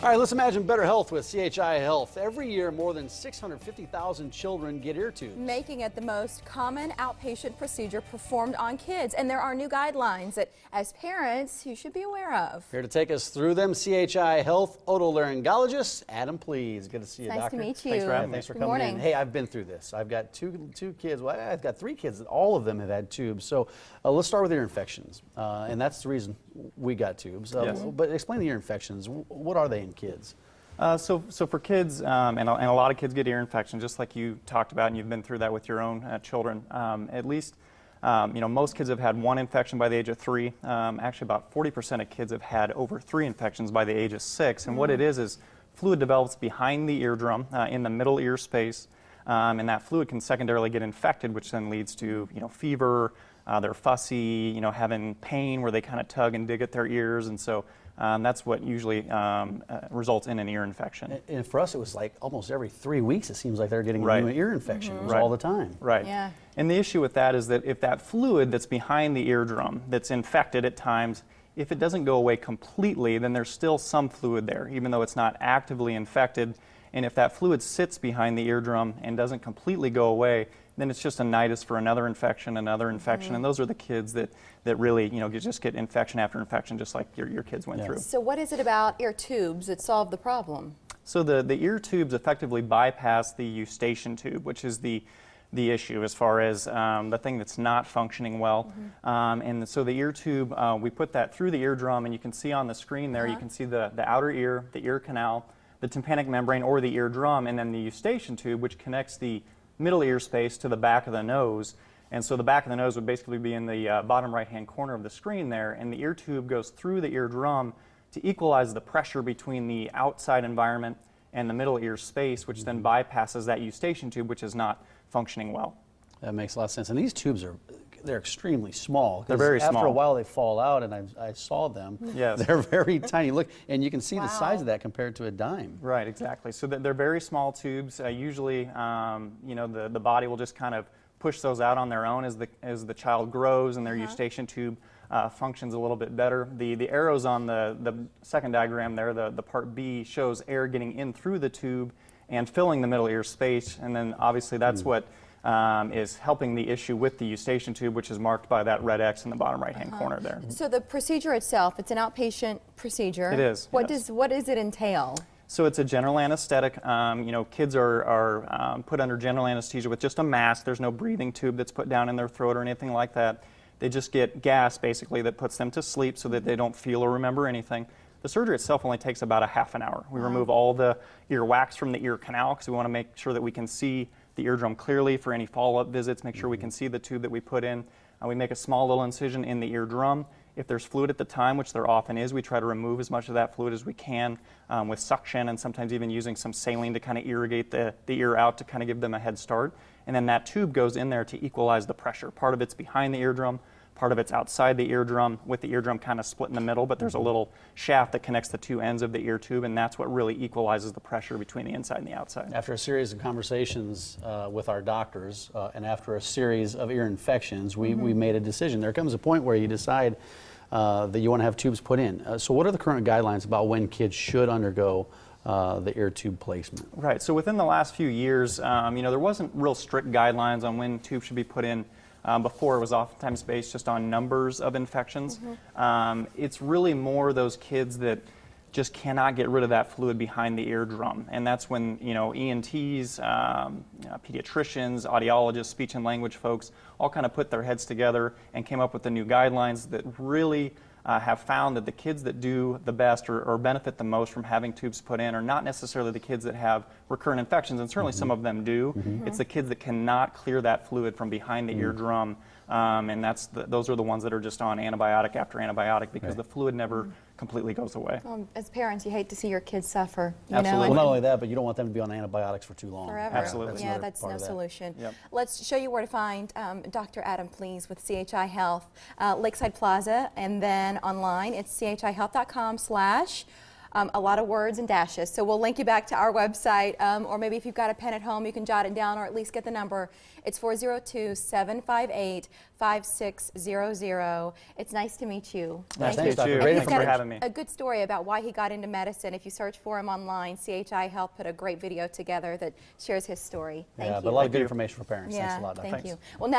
All right, let's imagine better health with CHI Health. Every year, more than 650,000 children get ear tubes, making it the most common outpatient procedure performed on kids. And there are new guidelines that, as parents, you should be aware of. Here to take us through them, CHI Health otolaryngologist Adam Pleas. Good to see you, Nice Doctor. to meet you. Thanks for having me. Thanks for Good coming morning. in. Hey, I've been through this. I've got two kids. Well, I've got 3 kids. All of them have had tubes. So let's start with ear infections, and that's the reason we got tubes. Yes. But explain the ear infections. What are they in kids? So for kids, and a lot of kids get ear infection, just like you talked about, and you've been through that with your own children. At least, most kids have had 1 infection by the age of 3. Actually, about 40% of kids have had over 3 infections by the age of 6. And what it is fluid develops behind the eardrum in the middle ear space, and that fluid can secondarily get infected, which then leads to fever. They're fussy, having pain where they kind of tug and dig at their ears, and so that's what usually results in an ear infection. And for us, it was like almost every 3 weeks. It seems like they're getting a new ear infection. It was all the time. Right. Yeah. And the issue with that is that if that fluid that's behind the eardrum that's infected at times, if it doesn't go away completely, then there's still some fluid there, even though it's not actively infected. And if that fluid sits behind the eardrum and doesn't completely go away, then it's just a nidus for another infection, and those are the kids that really, just get infection after infection, just like your kids went through. So what is it about ear tubes that solve the problem? So the ear tubes effectively bypass the eustachian tube, which is the issue as far as the thing that's not functioning well. And so the ear tube, we put that through the eardrum, and you can see on the screen there, you can see the outer ear, the ear canal, the tympanic membrane or the eardrum, and then the eustachian tube, which connects the middle ear space to the back of the nose. And so the back of the nose would basically be in the bottom right-hand corner of the screen there, and the ear tube goes through the eardrum to equalize the pressure between the outside environment and the middle ear space, which then bypasses that eustachian tube, which is not functioning well. That makes a lot of sense. And these tubes they're extremely small. They're very small. After a while, they fall out, and I saw them. Yes. They're very tiny. Look, and you can see the size of that compared to a dime. Right, exactly. So they're very small tubes. Usually, the body will just kind of push those out on their own as the child grows, and their eustachian tube functions a little bit better. The arrows on the second diagram there, the part B, shows air getting in through the tube and filling the middle ear space, and then obviously that's what is helping the issue with the eustachian tube, which is marked by that red X in the bottom right-hand corner there. So the procedure itself, it's an outpatient procedure. It is. What yes. does it entail? So it's a general anesthetic. Kids are put under general anesthesia with just a mask. There's no breathing tube that's put down in their throat or anything like that. They just get gas, basically, that puts them to sleep so that they don't feel or remember anything. The surgery itself only takes about a half an hour. We remove all the ear wax from the ear canal because we want to make sure that we can see the eardrum clearly for any follow-up visits, make sure we can see the tube that we put in. We make a small little incision in the eardrum. If there's fluid at the time, which there often is, we try to remove as much of that fluid as we can with suction, and sometimes even using some saline to kind of irrigate the ear out to kind of give them a head start. And then that tube goes in there to equalize the pressure. Part of it's behind the eardrum, part of it's outside the eardrum, with the eardrum kind of split in the middle, but there's a little shaft that connects the 2 ends of the ear tube, and that's what really equalizes the pressure between the inside and the outside. After a series of conversations with our doctors, and after a series of ear infections, we made a decision. There comes a point where you decide that you want to have tubes put in. So what are the current guidelines about when kids should undergo the ear tube placement? Right. So within the last few years, there wasn't real strict guidelines on when tubes should be put in. Before, it was oftentimes based just on numbers of infections. It's really more those kids that just cannot get rid of that fluid behind the eardrum, and that's when ENTs, pediatricians, audiologists, speech and language folks all kind of put their heads together and came up with the new guidelines that really have found that the kids that do the best or benefit the most from having tubes put in are not necessarily the kids that have recurrent infections, and certainly some of them do. It's the kids that cannot clear that fluid from behind the eardrum, and those are the ones that are just on antibiotic after antibiotic because the fluid never completely goes away. As parents, you hate to see your kids suffer. Absolutely. Well, not only that, but you don't want them to be on antibiotics for too long. Forever. Absolutely. Yeah, that's no solution. Yep. Let's show you where to find Dr. Adam Pleas with CHI Health, Lakeside Plaza, and then online it's chihealth.com/ a lot of words and dashes. So we'll link you back to our website, or maybe if you've got a pen at home, you can jot it down or at least get the number. It's 402-758-5600. It's nice to meet you. Nice Thank you, Dr. too. Great Thanks for information. having me. A good story about why he got into medicine. If you search for him online, CHI Health put a great video together that shares his story. Thank Yeah, you. but a lot of Thank good you. information for parents. Yeah, Thanks a lot, Dr. thank Thanks. you. Well, now